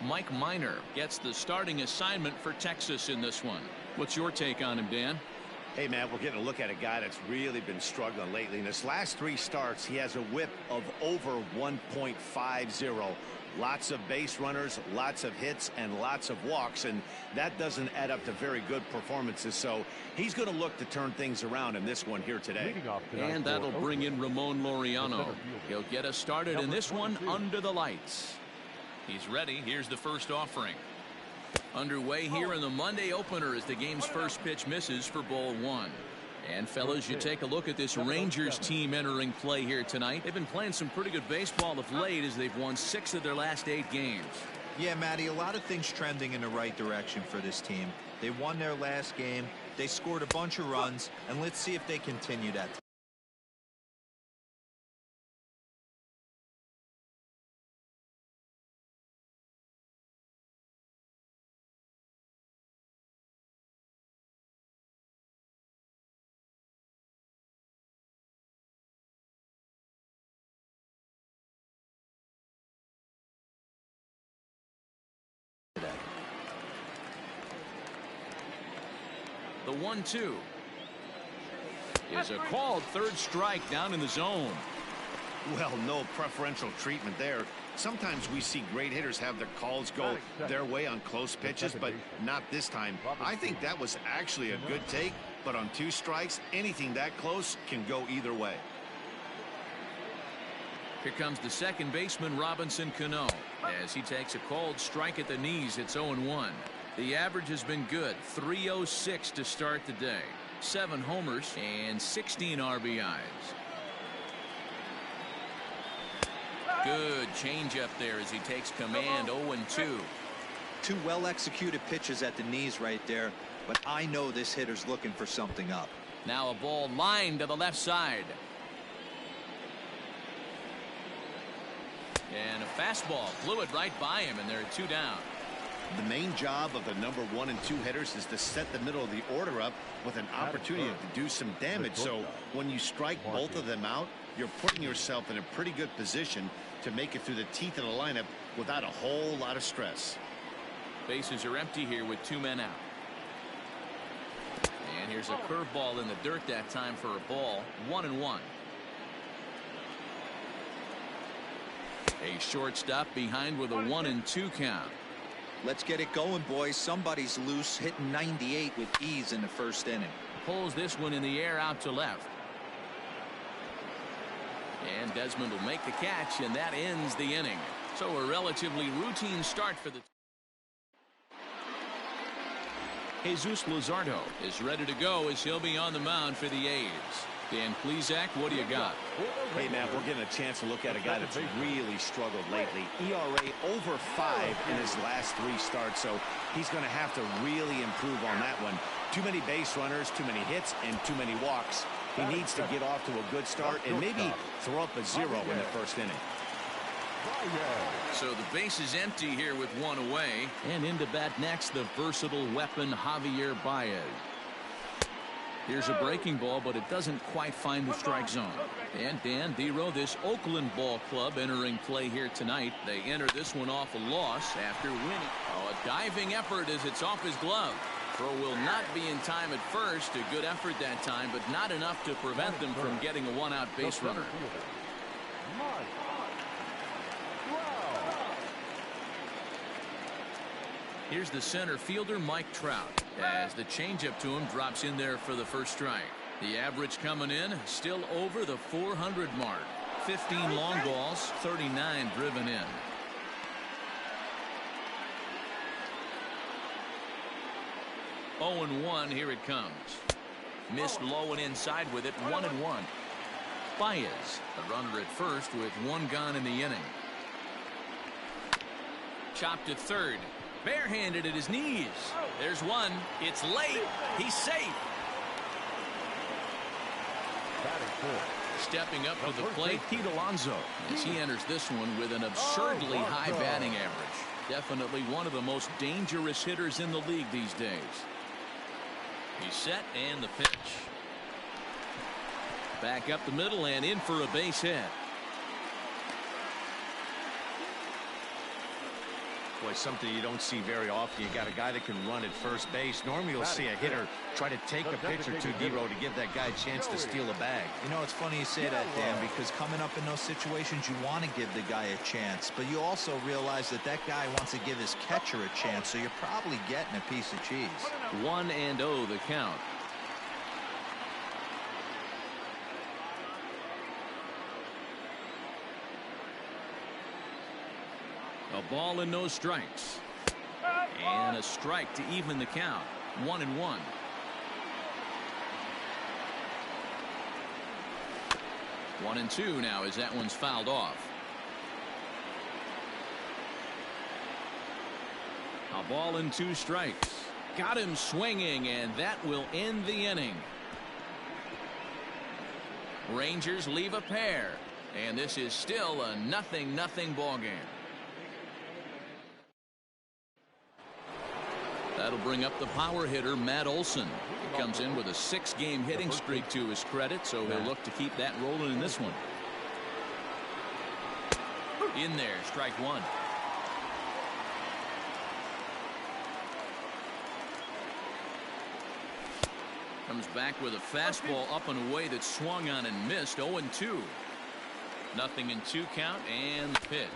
Mike Minor gets the starting assignment for Texas in this one. What's your take on him, Dan? Hey, man, we're getting a look at a guy that's really been struggling lately. In his last 3 starts, he has a whip of over 1.50. Lots of base runners, lots of hits, and lots of walks, and that doesn't add up to very good performances. So he's going to look to turn things around in this one here today. And that'll bring in Ramon Laureano. He'll get us started in this one under the lights. He's ready. Here's the first offering. Underway here in the Monday opener as the game's first pitch misses for ball 1. And fellas, you take a look at this Rangers team entering play here tonight. They've been playing some pretty good baseball of late as they've won 6 of their last 8 games. Yeah, Matty, a lot of things trending in the right direction for this team. They won their last game, they scored a bunch of runs, and let's see if they continue that. The 1-2 is a called third strike down in the zone. Well, no preferential treatment there. Sometimes we see great hitters have their calls go their way on close pitches, but not this time. I think that was actually a good take, but on 2 strikes, anything that close can go either way. Here comes the second baseman, Robinson Cano, as he takes a called strike at the knees. It's 0-1. The average has been good, 306 to start the day. 7 homers and 16 RBIs. Good changeup there as he takes command. 0-2. 2 well-executed pitches at the knees right there, but I know this hitter's looking for something up. Now a ball lined to the left side. And a fastball blew it right by him, and there are 2 down. The main job of the number 1 and 2 hitters is to set the middle of the order up with an opportunity to do some damage. So when you strike both of them out, you're putting yourself in a pretty good position to make it through the teeth of the lineup without a whole lot of stress. Bases are empty here with 2 men out. And here's a curveball in the dirt that time for a ball. 1-1. A shortstop behind with a 1-2 count. Let's get it going, boys. Somebody's loose, hitting 98 with ease in the first inning. Pulls this one in the air out to left. And Desmond will make the catch, and that ends the inning. So a relatively routine start for the... Jesus Luzardo is ready to go as he'll be on the mound for the A's. Dan Plesac, what do you got? Hey, man, we're getting a chance to look at a guy that's really struggled lately. ERA over 5 in his last 3 starts, so he's going to have to really improve on that one. Too many base runners, too many hits, and too many walks. He needs to get off to a good start and maybe throw up a 0 in the first inning. So the base is empty here with 1 away. And into bat next, the versatile weapon Javier Baez. Here's a breaking ball, but it doesn't quite find the strike zone. And Dan Dero, this Oakland ball club entering play here tonight. They enter this one off a loss after winning. Oh, a diving effort as it's off his glove. Throw will not be in time at first. A good effort that time, but not enough to prevent them from getting a 1-out base runner. Here's the center fielder, Mike Trout, as the changeup to him drops in there for the first strike. The average coming in still over the 400 mark. 15 long balls, 39 driven in. Oh and 1, here it comes. Missed low and inside with it, 1-1. Baez, the runner at first with 1 gone in the inning. Chopped to third. Barehanded at his knees. There's 1. It's late. He's safe. Stepping up to the plate, Pete Alonso, as he enters this one with an absurdly high batting average. Definitely one of the most dangerous hitters in the league these days. He's set, and the pitch. Back up the middle and in for a base hit. Boy, something you don't see very often. You got a guy that can run at first base. Normally you'll see a hitter try to take a pitch or two, Dero, to give that guy a chance to steal a bag. You know, it's funny you say that, Dan, because coming up in those situations, you want to give the guy a chance, but you also realize that that guy wants to give his catcher a chance, so you're probably getting a piece of cheese. 1-0 the count. A ball and no strikes. And a strike to even the count. 1-1. One and two now as that one's fouled off. A ball and 2 strikes. Got him swinging, and that will end the inning. Rangers leave a pair, and this is still a 0-0 ball game. That'll bring up the power hitter, Matt Olson. He comes in with a 6-game hitting streak to his credit, so he'll look to keep that rolling in this one. In there, strike one. Comes back with a fastball up and away that swung on and missed. 0-2. 0-2 count and the pitch.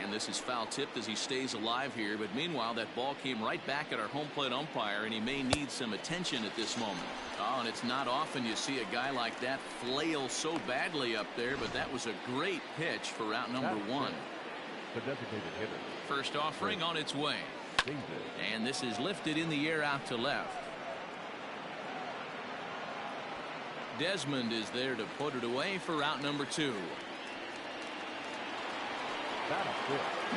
And this is foul tipped as he stays alive here. But meanwhile, that ball came right back at our home plate umpire, and he may need some attention at this moment. Oh, and it's not often you see a guy like that flail so badly up there, but that was a great pitch for out number 1. The designated hitter. First offering on its way. And this is lifted in the air out to left. Desmond is there to put it away for out number 2.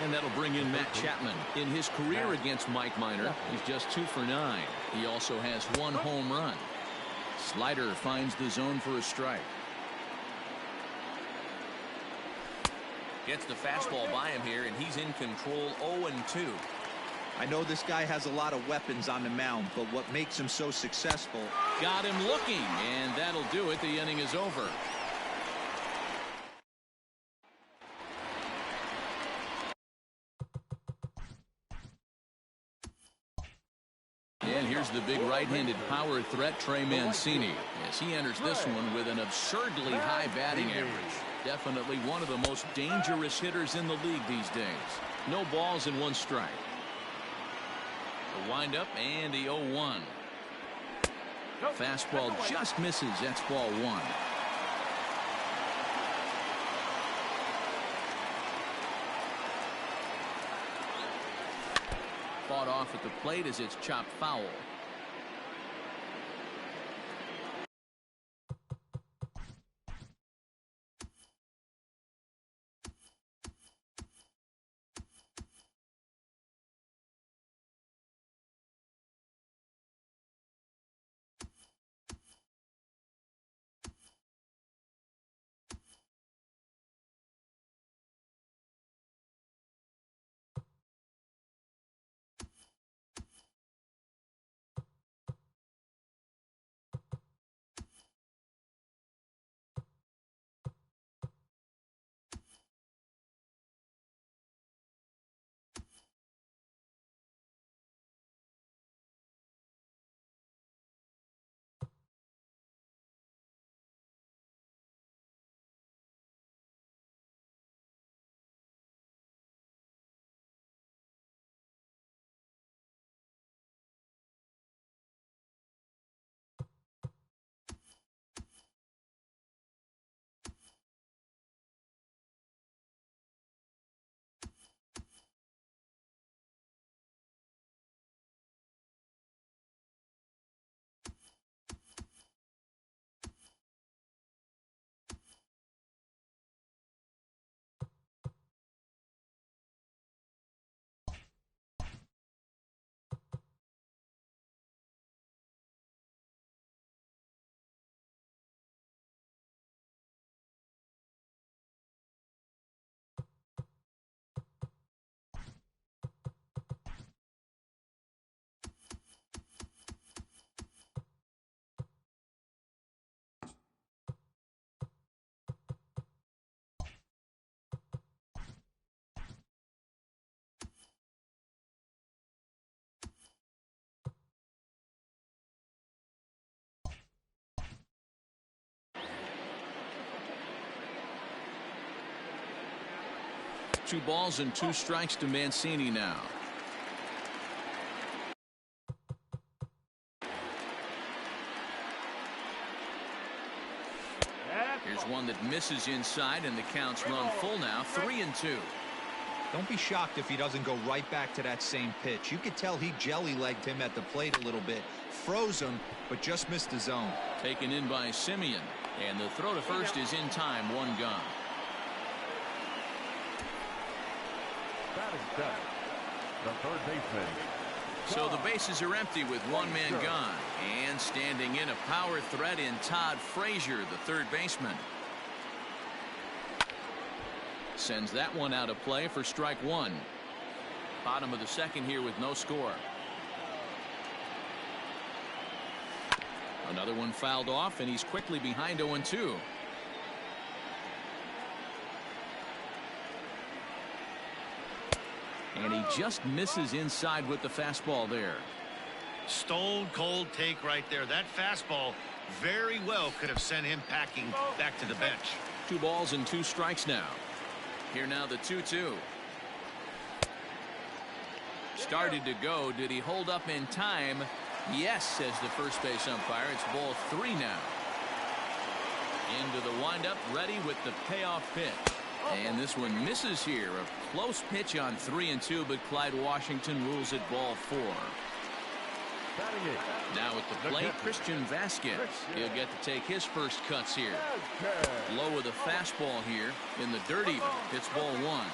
And that'll bring in Matt Chapman. In his career against Mike Minor, he's just 2 for 9. He also has 1 home run. Slider finds the zone for a strike. Gets the fastball by him here, and he's in control. 0-2. I know this guy has a lot of weapons on the mound, but what makes him so successful? Got him looking, and that'll do it. The inning is over. And here's the big right-handed power threat, Trey Mancini, as he enters this one with an absurdly high batting average. Definitely one of the most dangerous hitters in the league these days. No balls and 1 strike. The windup and the 0-1. Fastball just misses. That's ball 1. Fought off at the plate as it's chopped foul. 2 balls and 2 strikes to Mancini now. Here's one that misses inside, and the count's run full now, 3-2. Don't be shocked if he doesn't go right back to that same pitch. You could tell he jelly-legged him at the plate a little bit, froze him, but just missed the zone. Taken in by Simeon, and the throw to first is in time, 1 gone. Batting seven, the third baseman. So the bases are empty with 1 man gone. And standing in a power threat in Todd Frazier, the third baseman. Sends that one out of play for strike 1. Bottom of the second here with no score. Another one fouled off, and he's quickly behind 0-2. And he just misses inside with the fastball there. Stone cold take right there. That fastball very well could have sent him packing back to the bench. 2 balls and 2 strikes now. Here now the 2-2. Started to go. Did he hold up in time? Yes, says the first base umpire. It's ball 3 now. Into the windup, ready with the payoff pitch. And this one misses here. A close pitch on 3-2, but Clyde Washington rules it ball 4. Now at the plate, Christian Vasquez. He'll get to take his first cuts here. Low with a fastball here in the dirt even. It's ball 1.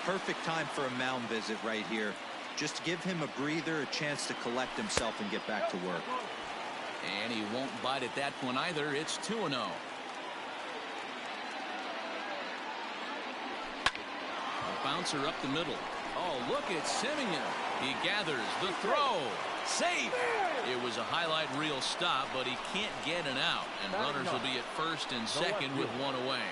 Perfect time for a mound visit right here. Just give him a breather, a chance to collect himself and get back to work. And he won't bite at that one either. It's 2-0. Bouncer up the middle. Oh, look at Simeon. He gathers the throw. Safe. It was a highlight reel stop, but he can't get an out. And runners will be at first and second with 1 away.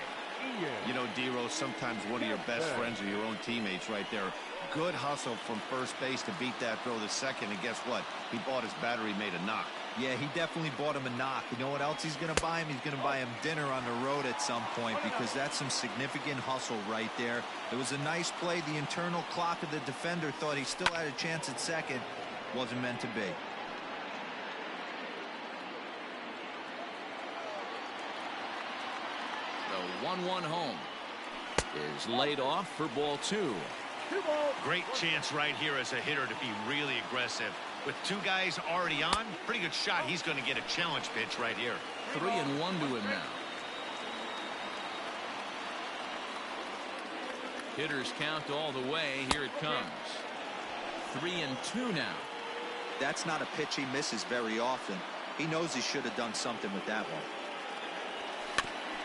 You know, D-Rose, sometimes one of your best friends are your own teammates right there. Good hustle from first base to beat that throw to second. And guess what? He bought his battery, made a knock. Yeah, he definitely bought him a knock. You know what else he's going to buy him? He's going to buy him dinner on the road at some point, because that's some significant hustle right there. It was a nice play. The internal clock of the defender thought he still had a chance at second. Wasn't meant to be. The 1-1 home is laid off for ball 2. Great chance right here as a hitter to be really aggressive. With 2 guys already on, pretty good shot. He's going to get a challenge pitch right here. 3-1 to him now. Hitters count all the way. Here it comes. 3-2 now. That's not a pitch he misses very often. He knows he should have done something with that one.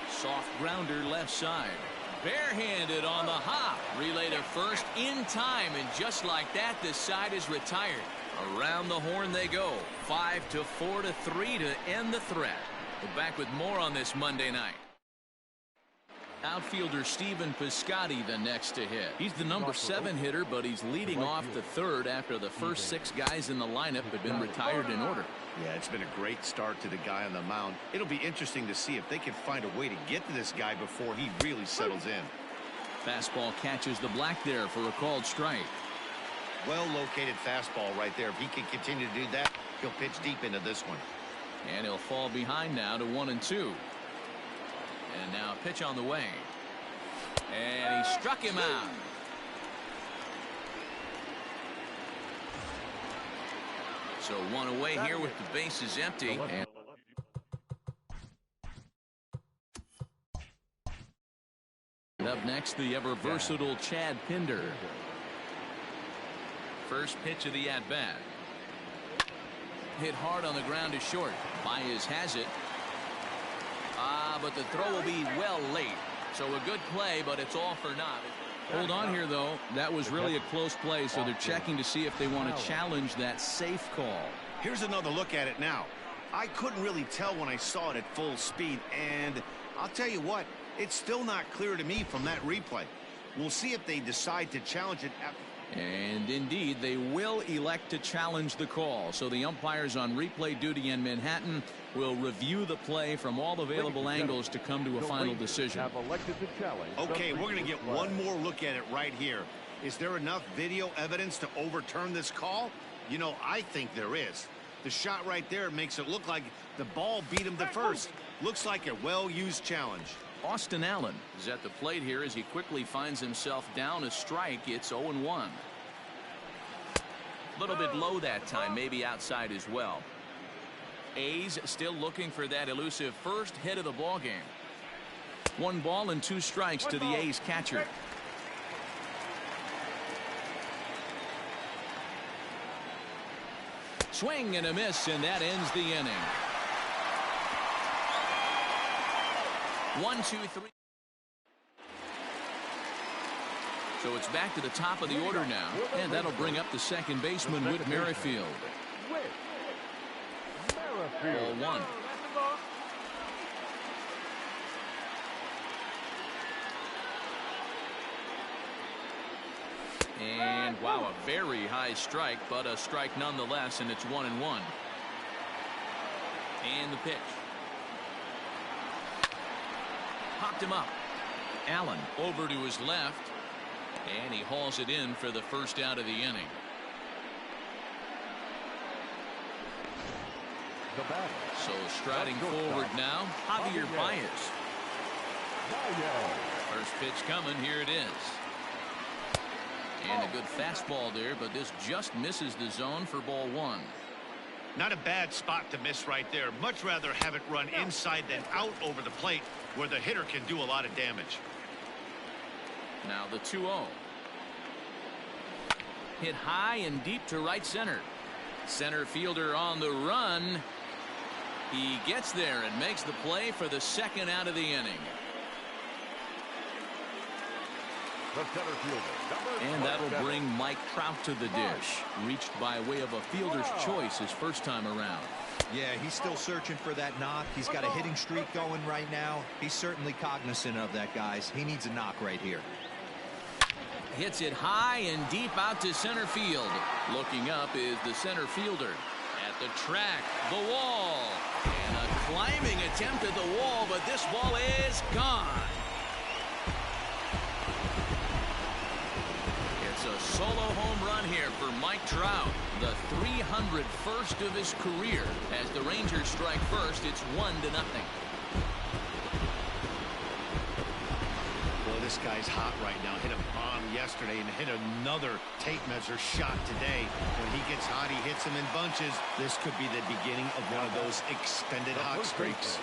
Soft grounder left side. Barehanded on the hop. Relay to first in time, and just like that, the side is retired. Around the horn they go. 5-4-3 to end the threat. We're back with more on this Monday night. Outfielder Stephen Piscotty the next to hit. He's the number 7 hitter, but he's leading off the third after the first 6 guys in the lineup have been retired in order. Yeah, it's been a great start to the guy on the mound. It'll be interesting to see if they can find a way to get to this guy before he really settles in. Fastball catches the black there for a called strike. Well located fastball right there. If he can continue to do that, he'll pitch deep into this one. And he'll fall behind now to 1-2. And now a pitch on the way. And he struck him out. So 1 away here with the bases empty. And up next, the ever versatile Chad Pinder. First pitch of the at-bat. Hit hard on the ground to short. Baez has it. But the throw will be well late. So a good play, but it's all for naught. Hold on here, though. That was really a close play, so they're checking to see if they want to challenge that safe call. Here's another look at it now. I couldn't really tell when I saw it at full speed, and I'll tell you what, it's still not clear to me from that replay. We'll see if they decide to challenge it after. And indeed, they will elect to challenge the call. So the umpires on replay duty in Manhattan will review the play from all available angles to come to a final decision. Okay, we're going to get one more look at it right here. Is there enough video evidence to overturn this call? You know, I think there is. The shot right there makes it look like the ball beat him to first. Looks like a well-used challenge. Austin Allen is at the plate here as he quickly finds himself down a strike. It's 0-1. A little bit low that time, maybe outside as well. A's still looking for that elusive first hit of the ball game. 1 ball and 2 strikes to the A's catcher. Swing and a miss, and that ends the inning. 1, 2, 3. So it's back to the top of the order now, and that'll bring up the second baseman, Whit Merrifield. Ball 1. And wow, a very high strike, but a strike nonetheless, and it's 1-1. And the pitch. Popped him up. Allen over to his left, and he hauls it in for the first out of the inning. So striding forward now, Javier Baez. First pitch coming, here it is. And a good fastball there, but this just misses the zone for ball 1. Not a bad spot to miss right there. Much rather have it run inside than out over the plate where the hitter can do a lot of damage. Now the 2-0. Hit high and deep to right center. Center fielder on the run. He gets there and makes the play for the second out of the inning. And that'll bring Mike Trout to the dish. Reached by way of a fielder's choice his first time around. Yeah, he's still searching for that knock. He's got a hitting streak going right now. He's certainly cognizant of that, guys. He needs a knock right here. Hits it high and deep out to center field. Looking up is the center fielder. At the track, the wall. And a climbing attempt at the wall, but this ball is gone. It's a solo home run here for Mike Trout, the 301st of his career. As the Rangers strike first, it's 1-0. Well, this guy's hot right now. Hit a bomb yesterday and hit another tape measure shot today. When he gets hot, he hits them in bunches. This could be the beginning of one of those extended hot streaks.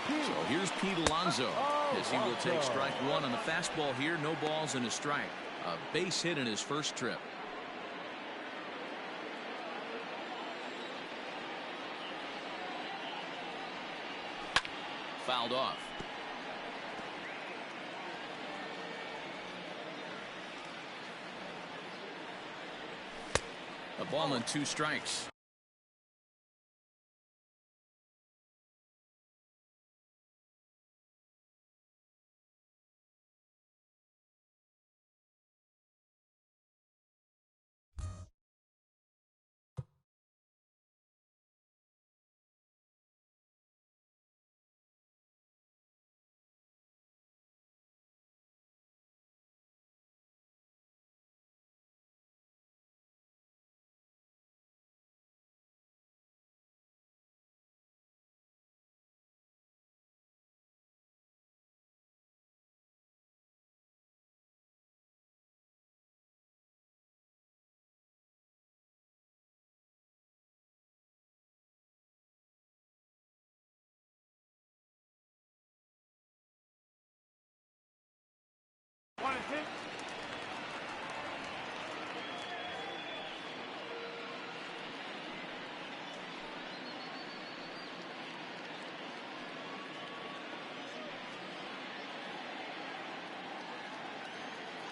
So here's Pete Alonso as he will take strike 1 on the fastball here. No balls and a strike. A base hit in his first trip. Fouled off. A ball and 2 strikes.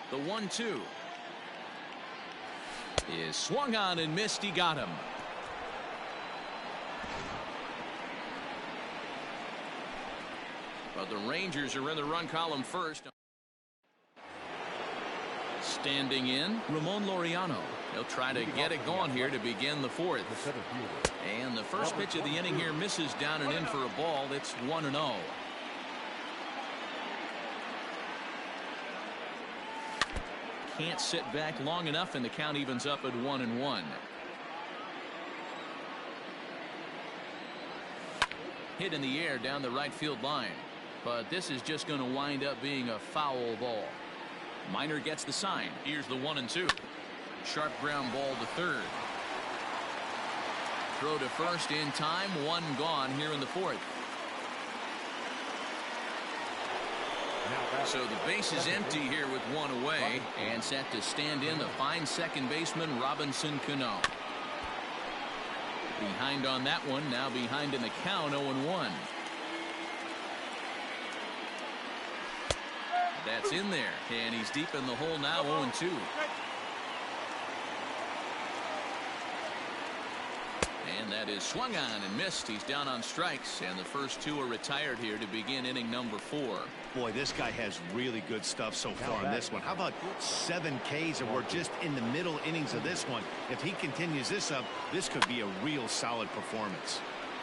The 1-2 is swung on and missed. He got him. But the Rangers are in the run column first. Standing in, Ramon Laureano. He'll try to get it going here to begin the fourth. And the first pitch of the inning here misses down and in for a ball. It's 1-0. Can't sit back long enough, and the count evens up at 1-1. Hit in the air down the right field line, but this is just going to wind up being a foul ball. Minor gets the sign. Here's the 1-2. Sharp ground ball to third. Throw to first in time. One gone here in the fourth. So the base is empty here with one away, and set to stand in the fine second baseman Robinson Cano. Behind on that one, now behind in the count, 0-1. That's in there, and he's deep in the hole now, 0-2. And that is swung on and missed. He's down on strikes, and the first two are retired here to begin inning number 4. Boy, this guy has really good stuff so far in this one. How about 7 Ks, and we're just in the middle innings of this one. If he continues this up, this could be a real solid performance.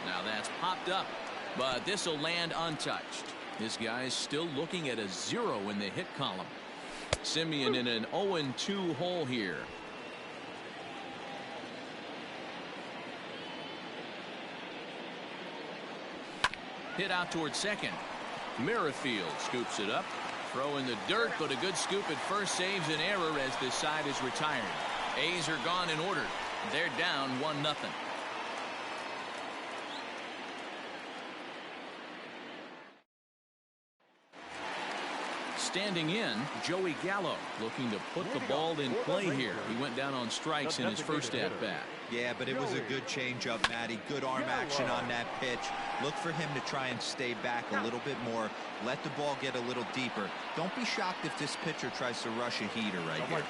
Now that's popped up, but this will land untouched. This guy's still looking at a 0 in the hit column. Simeon in an 0-2 hole here. Hit out towards second. Merrifield scoops it up. Throw in the dirt, but a good scoop at first saves an error as this side is retired. A's are gone in order. They're down 1-0. Standing in, Joey Gallo looking to put the ball in play here. He went down on strikes in his first at-bat. Yeah, but it was a good changeup, Matty. Good arm action on that pitch. Look for him to try and stay back a little bit more. Let the ball get a little deeper. Don't be shocked if this pitcher tries to rush a heater right here.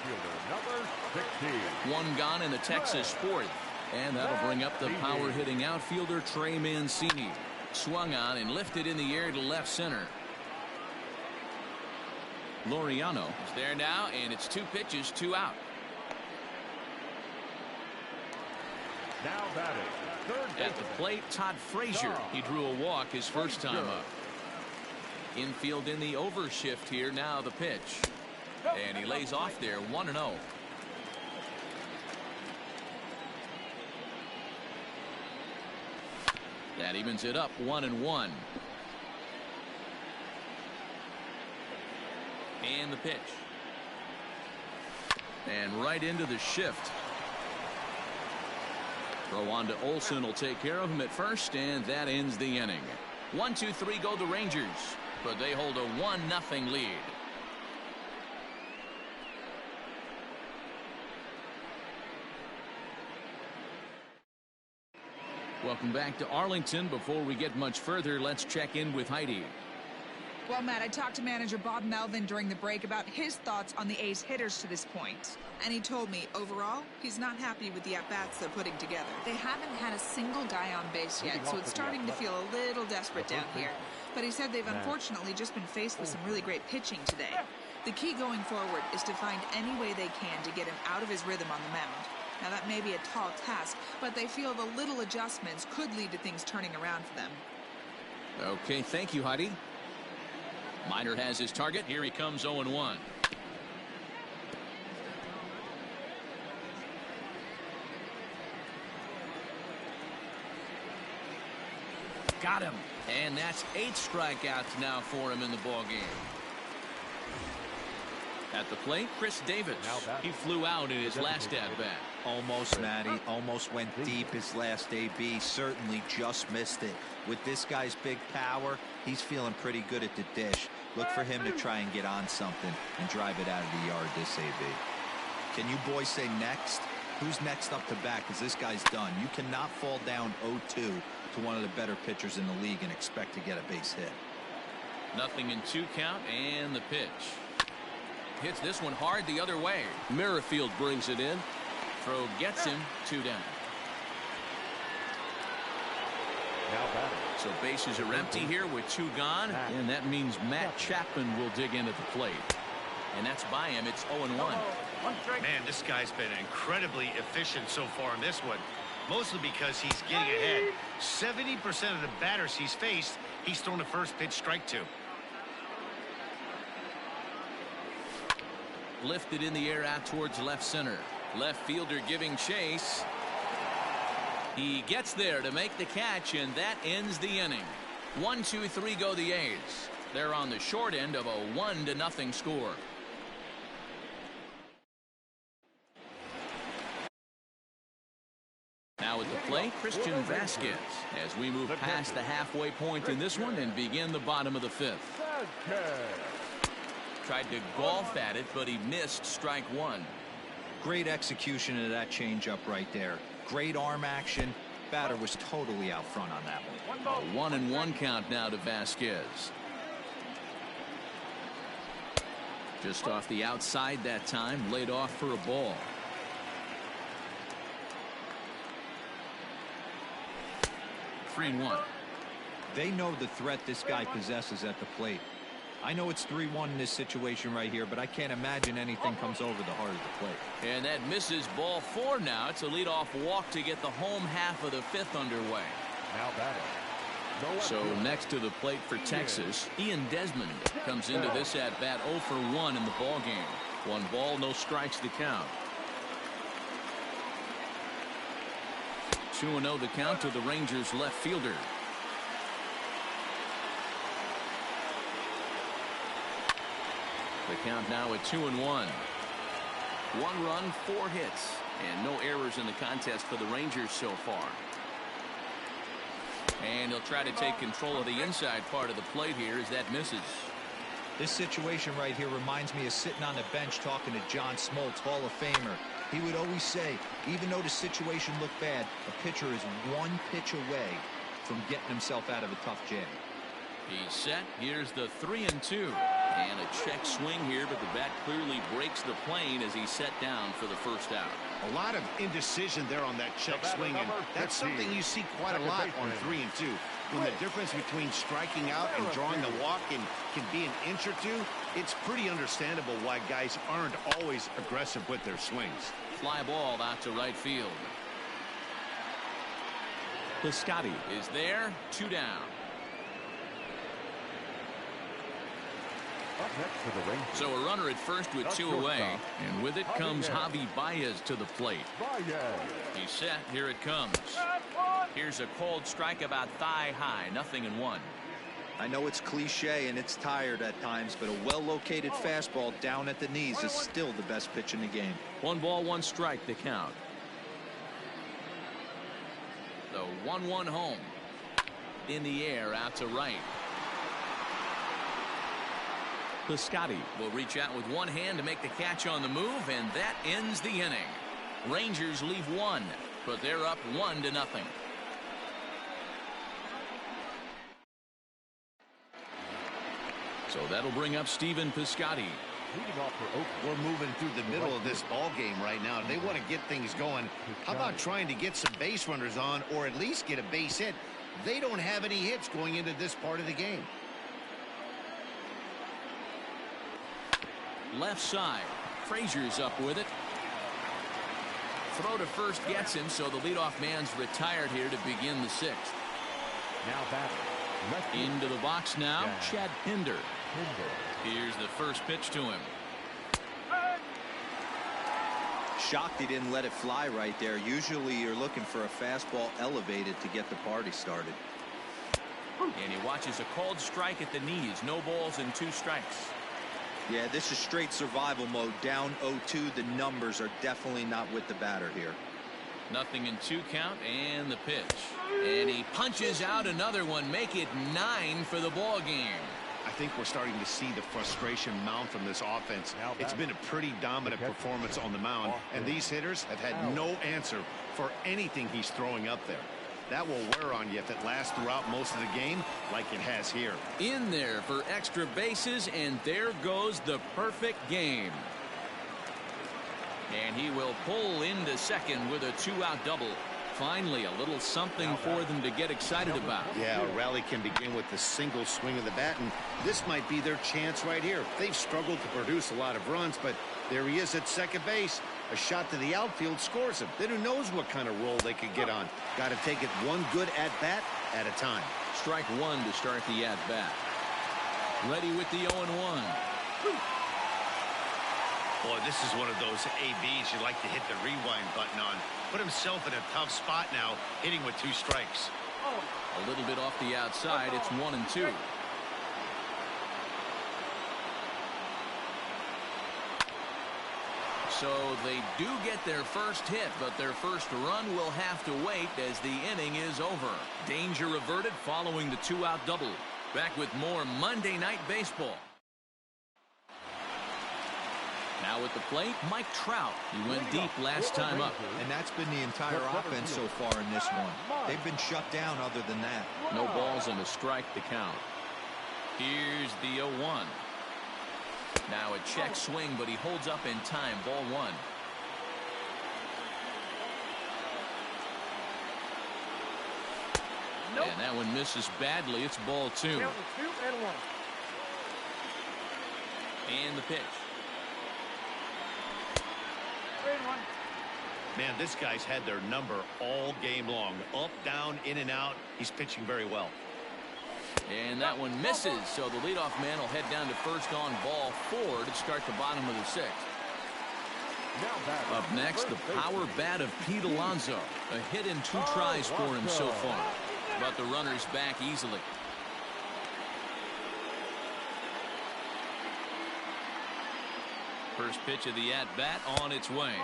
One gone in the Texas fourth. And that'll bring up the power-hitting outfielder Trey Mancini. Swung on and lifted in the air to left center. Laureano is there now, and it's 2 pitches, 2 out. Now batting, at the plate, Todd Frazier. He drew a walk his first time up. Infield in the overshift here. Now the pitch, and he lays off there. 1-0. That evens it up 1-1. And the pitch. And right into the shift. Throw on to Olsen will take care of him at first, and that ends the inning. 1-2-3 go the Rangers, but they hold a 1-0 lead. Welcome back to Arlington. Before we get much further, let's check in with Heidi. Well, Matt, I talked to manager Bob Melvin during the break about his thoughts on the A's hitters to this point. And he told me, overall, he's not happy with the at-bats they're putting together. They haven't had a single guy on base yet, so it's starting to feel a little desperate down here. But he said they've unfortunately just been faced with some really great pitching today. The key going forward is to find any way they can to get him out of his rhythm on the mound. Now, that may be a tall task, but they feel the little adjustments could lead to things turning around for them. Okay, thank you, Heidi. Minor has his target. Here he comes, 0-1. Got him. And that's 8 strikeouts now for him in the ballgame. At the plate, Chris Davis. He flew out in his last at-bat. Almost, Matty. Almost went deep his last AB. Certainly just missed it. With this guy's big power, he's feeling pretty good at the dish. Look for him to try and get on something and drive it out of the yard this AB. Can you boys say next? Who's next up to bat? Because this guy's done. You cannot fall down 0-2 to one of the better pitchers in the league and expect to get a base hit. Nothing in 2 count, and the pitch. Hits this one hard the other way. Merrifield brings it in. Throw gets him, 2 down. now batting. So bases are empty here with 2 gone, and that means Matt Chapman will dig in at the plate. And that's by him. It's 0-1. Man, this guy's been incredibly efficient so far in this one. Mostly because he's getting ahead. 70% of the batters he's faced, he's thrown a first pitch strike to. Lifted in the air out towards left center. Left fielder giving chase. He gets there to make the catch, and that ends the inning. 1-2-3 go the A's. They're on the short end of a 1-0 score. Now at the plate, Christian Vasquez, as we move past the halfway point in this one and begin the bottom of the fifth. Tried to golf at it, but he missed strike one. Great execution of that changeup right there. Great arm action. Batter was totally out front on that one. A 1-1 count now to Vasquez. Just off the outside that time, laid off for a ball. Three and one. They know the threat this guy possesses at the plate. I know it's 3-1 in this situation right here, but I can't imagine anything comes over the heart of the plate. And that misses ball four now. It's a leadoff walk to get the home half of the fifth underway. Now batting. So next to the plate for Texas, Ian Desmond comes into this at bat 0 for 1 in the ball game. 1 ball, no strikes to count. 2-0 the count to the Rangers left fielder. The count now at 2-1. 1 run, 4 hits, and no errors in the contest for the Rangers so far. And he'll try to take control of the inside part of the plate here as that misses. This situation right here reminds me of sitting on the bench talking to John Smoltz, Hall of Famer. He would always say, even though the situation looked bad, a pitcher is 1 pitch away from getting himself out of a tough jam. He's set. Here's the 3-2. And a check swing here, but the bat clearly breaks the plane as he's set down for the first out. A lot of indecision there on that check swing, and that's something you see quite a lot on 3-2. When the difference between striking out and drawing the walk can be an inch or two, it's pretty understandable why guys aren't always aggressive with their swings. Fly ball out to right field. Piscotty is there, 2 down. Up next for the Rangers. So a runner at first with 2 away, and with it comes Javi Baez to the plate. He's set. Here it comes. Here's a cold strike about thigh high, 0-1. I know it's cliche and it's tired at times, but a well-located fastball down at the knees is still the best pitch in the game. 1 ball, 1 strike to count. The 1-1 home. In the air out to right. Piscotty will reach out with 1 hand to make the catch on the move, and that ends the inning. Rangers leave 1, but they're up 1-0. So that'll bring up Stephen Piscotty. We're moving through the middle of this ball game right now. They want to get things going. How about trying to get some base runners on, or at least get a base hit? They don't have any hits going into this part of the game. Left side. Frazier's up with it. Throw to first gets him, so the leadoff man's retired here to begin the 6th. Now batting. Into the box now, Chad Pinder. Here's the first pitch to him. Shocked he didn't let it fly right there. Usually you're looking for a fastball elevated to get the party started. And he watches a called strike at the knees. No balls and 2 strikes. Yeah, this is straight survival mode. Down 0-2. The numbers are definitely not with the batter here. 0-2 count, and the pitch. And he punches out another one. Make it 9 for the ball game. I think we're starting to see the frustration mount from this offense. It's been a pretty dominant performance on the mound, and these hitters have had no answer for anything he's throwing up there. That will wear on you if it lasts throughout most of the game like it has here. In there for extra bases, and there goes the perfect game. And he will pull into second with a 2-out double. Finally, a little something for them to get excited about. Yeah, a rally can begin with the single swing of the bat, and this might be their chance right here. They've struggled to produce a lot of runs, but there he is at second base. A shot to the outfield scores him. Then who knows what kind of roll they could get on. Got to take it one good at-bat at a time. Strike one to start the at-bat. Ready with the 0-1. Boy, this is one of those ABs you like to hit the rewind button on. Put himself in a tough spot now, hitting with 2 strikes. A little bit off the outside. It's 1-2. So they do get their first hit, but their first run will have to wait as the inning is over. Danger averted following the 2-out double. Back with more Monday Night Baseball. Now at the plate, Mike Trout. He went deep last time up. And that's been the entire offense so far in this one. They've been shut down other than that. No balls and a strike to count. Here's the 0-1. Now a check swing, but he holds up in time. Ball 1. And that one misses badly. It's ball 2. And the pitch. Man, this guy's had their number all game long. Up, down, in and out. He's pitching very well. And that one misses, so the leadoff man will head down to first on ball 4 to start the bottom of the 6th. Up next, the power bat of Pete Alonso. A hit in 2 tries for him so far. But the runner's back easily. First pitch of the at-bat on its way.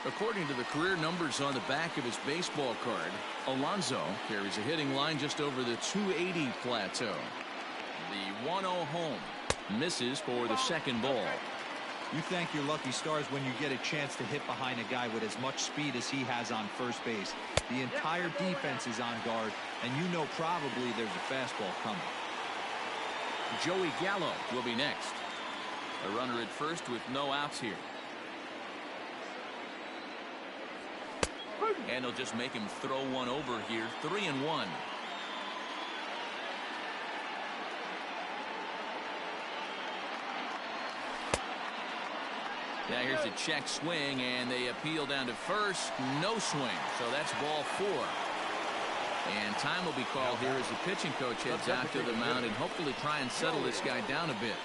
According to the career numbers on the back of his baseball card, Alonso carries a hitting line just over the 280 plateau. The 1-0 home misses for the second ball. You thank your lucky stars when you get a chance to hit behind a guy with as much speed as he has on first base. The entire defense is on guard, and you know probably there's a fastball coming. Joey Gallo will be next. A runner at first with no outs here. And he'll just make him throw one over here. 3-1. Now here's a check swing, and they appeal down to first. No swing, so that's ball 4. And time will be called here as the pitching coach heads out to the mound and hopefully try and settle this guy down a bit.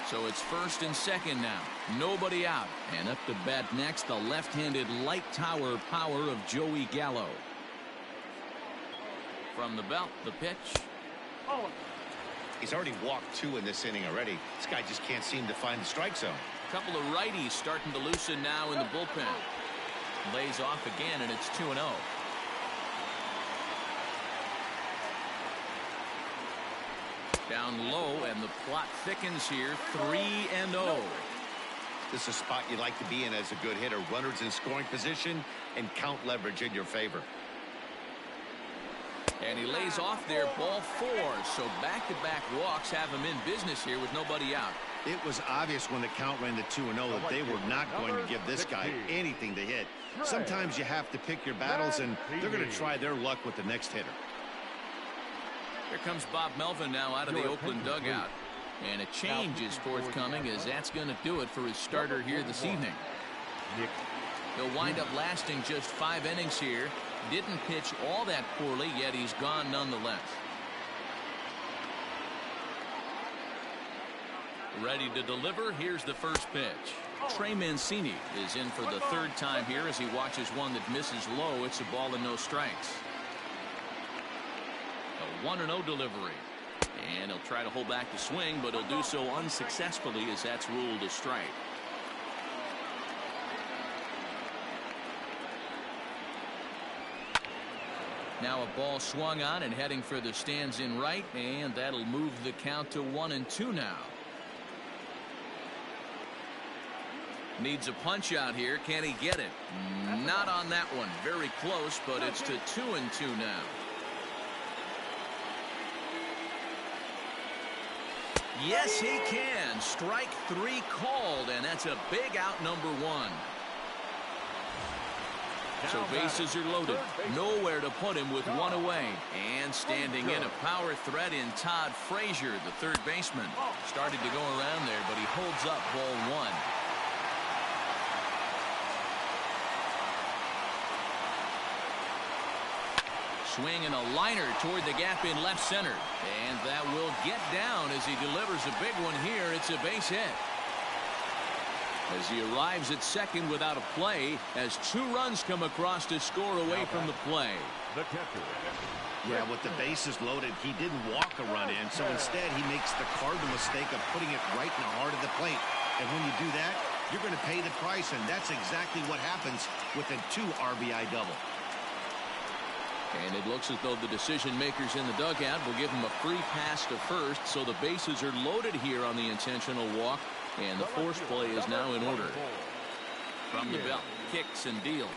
So it's first and second now. Nobody out. And up to bat next, the left-handed light tower power of Joey Gallo. From the belt, the pitch. He's already walked 2 in this inning already. This guy just can't seem to find the strike zone. A couple of righties starting to loosen now in the bullpen. Lays off again, and it's 2-0. Down low, and the plot thickens here. 3-0. This is a spot you like to be in as a good hitter. Runners in scoring position and count leverage in your favor. And he lays off there, ball 4. So back-to-back walks have him in business here with nobody out. It was obvious when the count ran to 2-0 that they were not going to give this guy anything to hit. Sometimes you have to pick your battles, and they're going to try their luck with the next hitter. Here comes Bob Melvin now out of the Oakland dugout. And a change is forthcoming, as that's going to do it for his starter here this evening. He'll wind up lasting just 5 innings here. Didn't pitch all that poorly, yet he's gone nonetheless. Ready to deliver. Here's the first pitch. Trey Mancini is in for the 3rd time here as he watches one that misses low. It's a ball and no strikes. A 1-0 delivery. And he'll try to hold back the swing, but he'll do so unsuccessfully as that's ruled a strike. Now a ball swung on and heading for the stands in right, and that'll move the count to 1-2 now. Needs a punch out here. Can he get it? Not on that one. Very close, but it's to 2-2 now. Yes, he can. Strike 3 called, and that's a big out, number 1. So bases are loaded. Nowhere to put him with 1 away. And standing in a power threat in Todd Frazier, the third baseman. Started to go around there, but he holds up ball 1. Swing and a liner toward the gap in left center. And that will get down as he delivers a big one here. It's a base hit. As he arrives at second without a play, as 2 runs come across to score away from the play. The catcher. Yeah, with the bases loaded, he didn't walk a run in, so instead he makes the cardinal mistake of putting it right in the heart of the plate. And when you do that, you're going to pay the price, and that's exactly what happens with a 2 RBI double. And it looks as though the decision makers in the dugout will give him a free pass to first, so the bases are loaded here on the intentional walk, and the force play is now in order. From the belt, kicks and deals.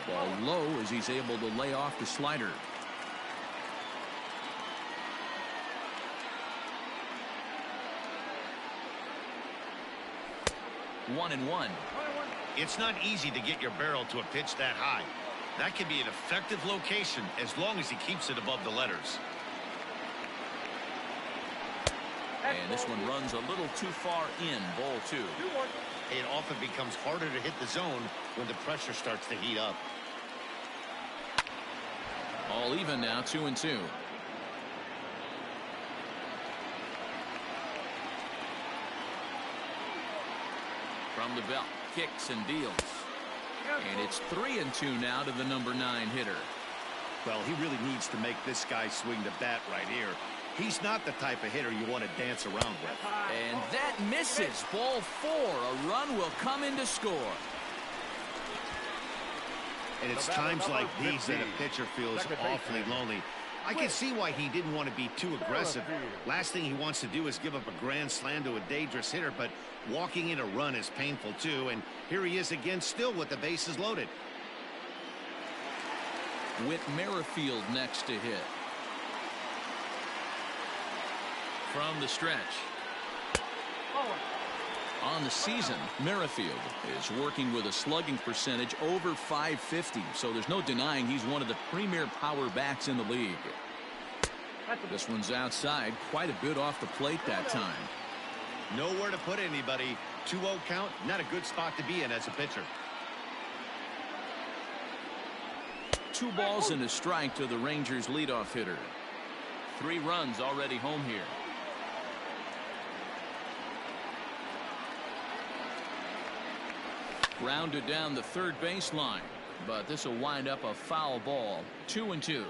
Ball low as he's able to lay off the slider. One and one. It's not easy to get your barrel to a pitch that high. That can be an effective location as long as he keeps it above the letters. And this one runs a little too far in, ball 2. It often becomes harder to hit the zone when the pressure starts to heat up. All even now, 2 and 2. From the belt, kicks and deals. And it's 3 and 2 now to the number 9 hitter. Well, he really needs to make this guy swing the bat right here. He's not the type of hitter you want to dance around with. And that misses. Ball 4. A run will come in to score. And it's times like these that a pitcher feels awfully lonely. I can see why he didn't want to be too aggressive. Last thing he wants to do is give up a grand slam to a dangerous hitter, but walking in a run is painful too. And here he is again, still with the bases loaded. Whit Merrifield next to hit. From the stretch. On the season, Merrifield is working with a slugging percentage over .550, so there's no denying he's one of the premier power bats in the league. This one's outside, quite a bit off the plate that time. Nowhere to put anybody. 2-0 count, not a good spot to be in as a pitcher. 2 balls and a strike to the Rangers leadoff hitter. 3 runs already home here. Grounded down the third baseline, but this will wind up a foul ball. 2 and 2.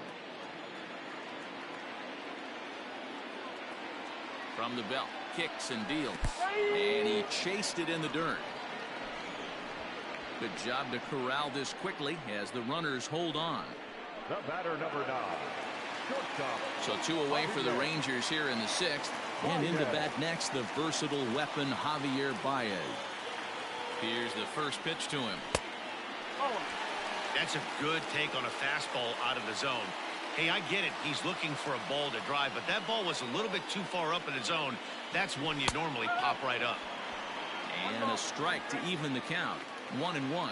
From the belt, kicks and deals, and he chased it in the dirt. Good job to corral this quickly as the runners hold on. The batter, number 9. Shortstop. So 2 away for the Rangers here in the 6th, and into bat next, the versatile weapon Javier Baez. Here's the first pitch to him. That's a good take on a fastball out of the zone. Hey, I get it. He's looking for a ball to drive, but that ball was a little bit too far up in the zone. That's one you normally pop right up. And a strike to even the count. 1 and 1.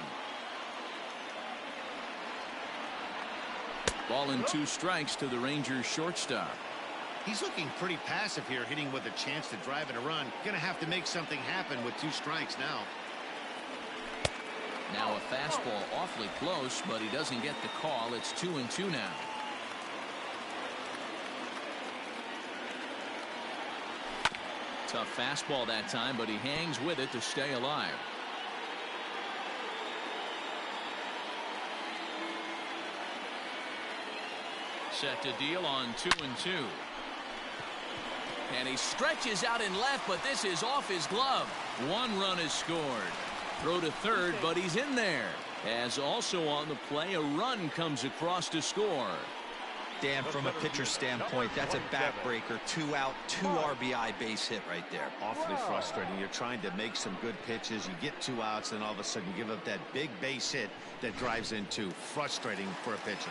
Ball and 2 strikes to the Rangers shortstop. He's looking pretty passive here, hitting with a chance to drive in a run. Gonna have to make something happen with 2 strikes now. Now a fastball awfully close, but he doesn't get the call. It's 2 and 2 now. Tough fastball that time, but he hangs with it to stay alive. Set to deal on 2 and 2. And he stretches out in left, but this is off his glove. 1 run is scored. Throw to third, but he's in there. As also on the play, a run comes across to score. Dan, from a pitcher standpoint, that's a backbreaker. 2 out, 2 RBI base hit right there. Awfully frustrating. You're trying to make some good pitches. You get 2 outs, and all of a sudden you give up that big base hit that drives in 2. Frustrating for a pitcher.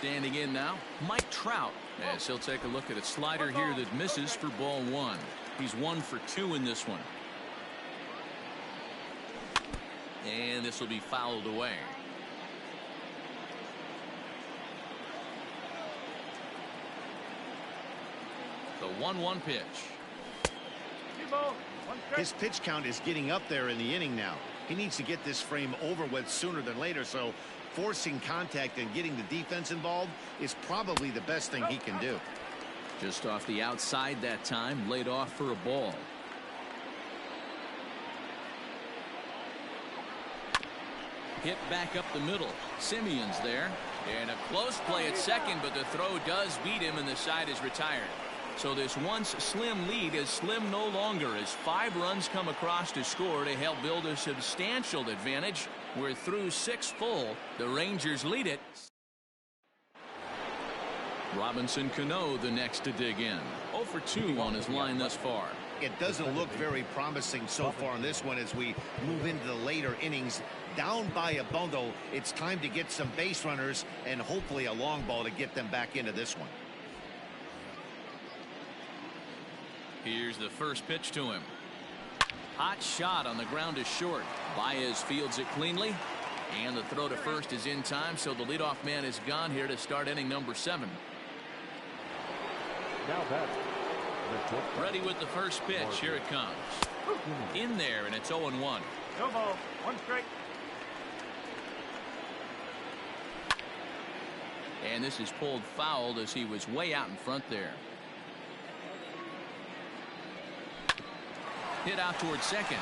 Standing in now, Mike Trout, as he'll take a look at a slider here that misses for ball 1. He's 1 for 2 in this one. And this will be fouled away. The 1-1 pitch. His pitch count is getting up there in the inning now. He needs to get this frame over with sooner than later, so forcing contact and getting the defense involved is probably the best thing he can do. Just off the outside that time, laid off for a ball. Hit back up the middle. Simeon's there. And a close play at second, but the throw does beat him and the side is retired. So this once slim lead is slim no longer as 5 runs come across to score to help build a substantial advantage. We're through 6 full. The Rangers lead it. Robinson Cano the next to dig in. 0 for 2 on his line thus far. It doesn't look very promising so far in this one as we move into the later innings. Down by a bundle, it's time to get some base runners and hopefully a long ball to get them back into this one. Here's the first pitch to him. Hot shot on the ground is short. Baez fields it cleanly. And the throw to first is in time, so the leadoff man is gone here to start inning number 7. Now that. Ready with the first pitch. Here it comes. In there, and it's 0-1. No ball. 1 strike. And this is pulled foul as he was way out in front there. Hit out towards second.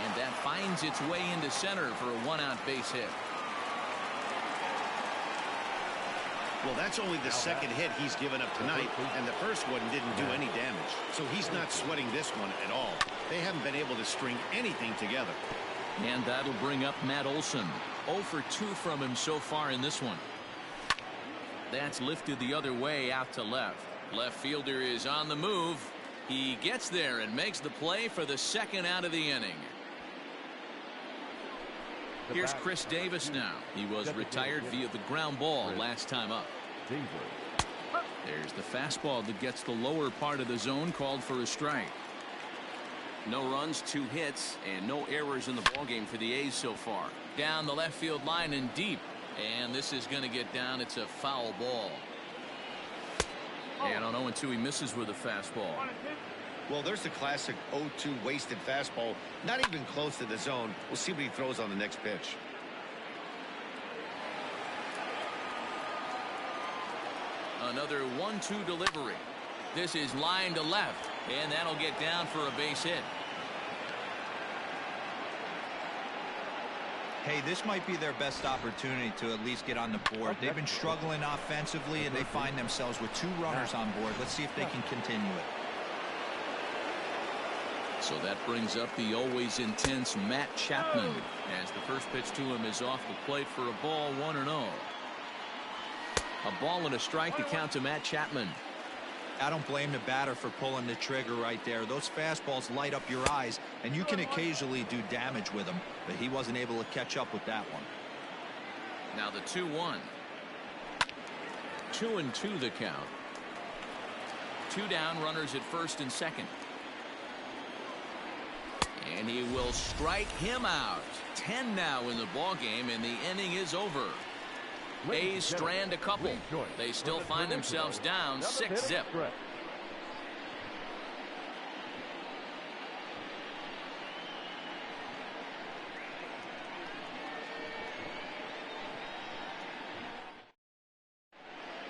And that finds its way into center for a 1-out base hit. Well, that's only the second hit he's given up tonight, and the first one didn't do any damage. So he's not sweating this one at all. They haven't been able to string anything together. And that'll bring up Matt Olson. 0 for 2 from him so far in this one. That's lifted the other way out to left. Left fielder is on the move. He gets there and makes the play for the second out of the inning. Here's Chris Davis now. He was retired via the ground ball last time up. There's the fastball that gets the lower part of the zone, called for a strike. No runs, 2 hits, and no errors in the ballgame for the A's so far. Down the left field line and deep. And this is going to get down. It's a foul ball. And on 0-2, he misses with a fastball. Well, there's the classic 0-2 wasted fastball. Not even close to the zone. We'll see what he throws on the next pitch. Another 1-2 delivery. This is line to left, and that'll get down for a base hit. Hey, this might be their best opportunity to at least get on the board. They've been struggling offensively, and they find themselves with 2 runners on board. Let's see if they can continue it. So that brings up the always intense Matt Chapman, as the first pitch to him is off the plate for a ball, 1-0. A ball and a strike to count to Matt Chapman. I don't blame the batter for pulling the trigger right there. Those fastballs light up your eyes, and you can occasionally do damage with them, but he wasn't able to catch up with that one. Now the 2-1. 2-2 the count. 2 down, runners at first and second. And he will strike him out. 10 now in the ballgame, and the inning is over. A's strand a couple. They still find themselves down 6-0.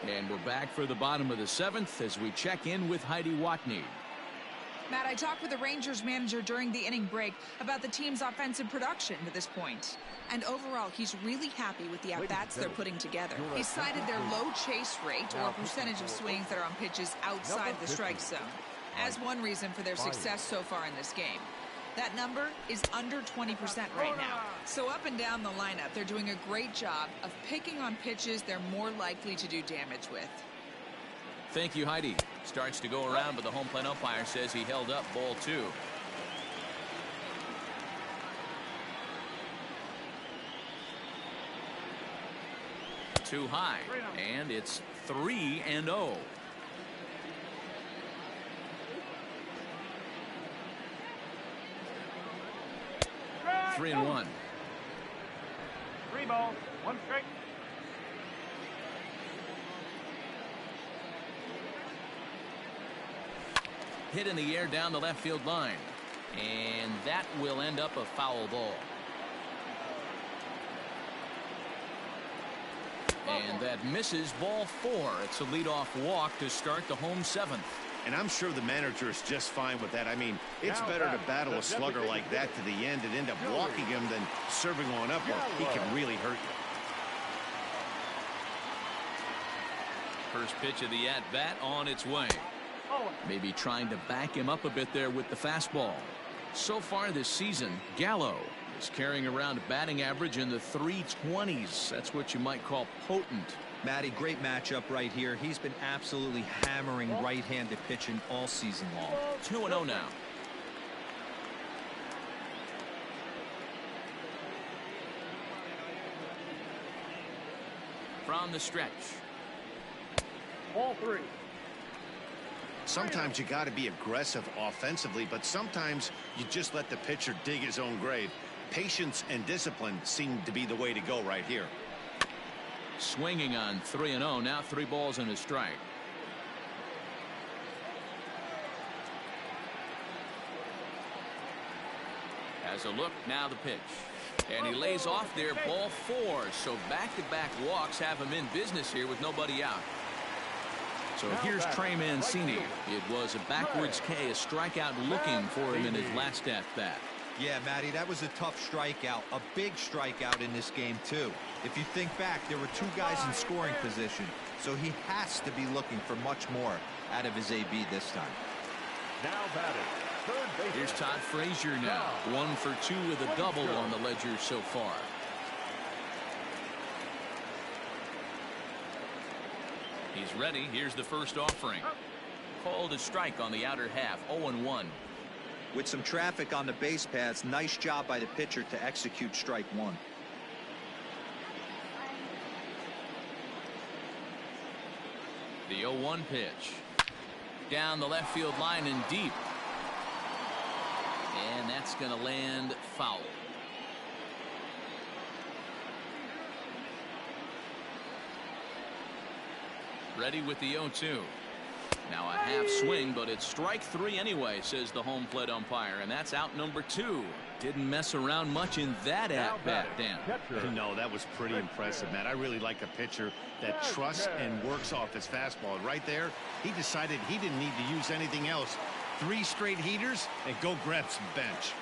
And we're back for the bottom of the 7th as we check in with Heidi Watney. Matt, I talked with the Rangers manager during the inning break about the team's offensive production to this point. And overall, he's really happy with the at-bats they're putting together. He cited their low chase rate, or percentage of swings that are on pitches outside the strike zone, as one reason for their success so far in this game. That number is under 20% right now. So up and down the lineup, they're doing a great job of picking on pitches they're more likely to do damage with. Thank you, Heidi. Starts to go around, but the home plate umpire says he held up ball 2. Too high, and it's 3-0. 3-1. 3 balls, 1 strike. Hit in the air down the left field line, and that will end up a foul ball. And that misses, ball 4. It's a leadoff walk to start the home 7th. And I'm sure the manager is just fine with that. I mean, it's better to battle a slugger like that to the end and end up walking him than serving one up, or he can really hurt you. First pitch of the at-bat on its way. Maybe trying to back him up a bit there with the fastball. So far this season, Gallo is carrying around a batting average in the 320s. That's what you might call potent. Matty, great matchup right here. He's been absolutely hammering right-handed pitching all season long. 2-0 now. From the stretch. Ball 3. Sometimes you got to be aggressive offensively, but sometimes you just let the pitcher dig his own grave. Patience and discipline seem to be the way to go right here. Swinging on 3-0. Now 3 balls and a strike. Has a look. Now the pitch. And he lays off there. Ball 4. So back-to-back walks have him in business here with nobody out. So here's Trey Mancini. It was a backwards K, a strikeout looking for him in his last at-bat. Yeah, Matty, that was a tough strikeout, a big strikeout in this game, too. If you think back, there were 2 guys in scoring position, so he has to be looking for much more out of his AB this time. Now batted, third base. Here's Todd Frazier now. 1 for 2 with a double on the ledger so far. He's ready. Here's the first offering. Called a strike on the outer half. 0-1. With some traffic on the base paths, nice job by the pitcher to execute strike 1. The 0-1 pitch. Down the left field line and deep. And that's going to land foul. Ready with the 0-2. Now a half swing, but it's strike 3 anyway, says the home plate umpire, and that's out number 2. Didn't mess around much in that at-bat, Dan. No, that was pretty impressive, man. I really like a pitcher that trusts and works off his fastball. Right there, he decided he didn't need to use anything else. 3 straight heaters and go grab some bench.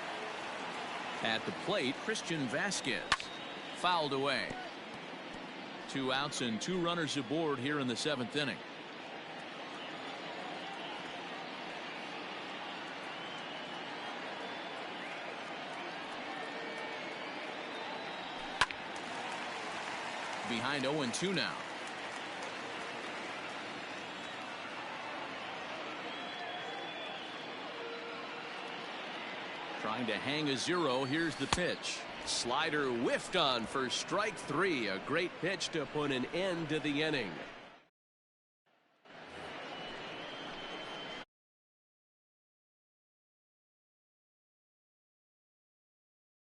At the plate, Christian Vasquez fouled away. 2 outs and 2 runners aboard here in the 7th inning. Behind 0-2 now. Trying to hang a 0. Here's the pitch. Slider whiffed on for strike 3. A great pitch to put an end to the inning.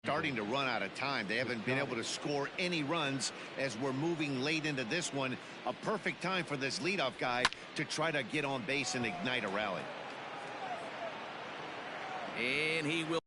Starting to run out of time. They haven't been able to score any runs as we're moving late into this one. A perfect time for this leadoff guy to try to get on base and ignite a rally. And he will.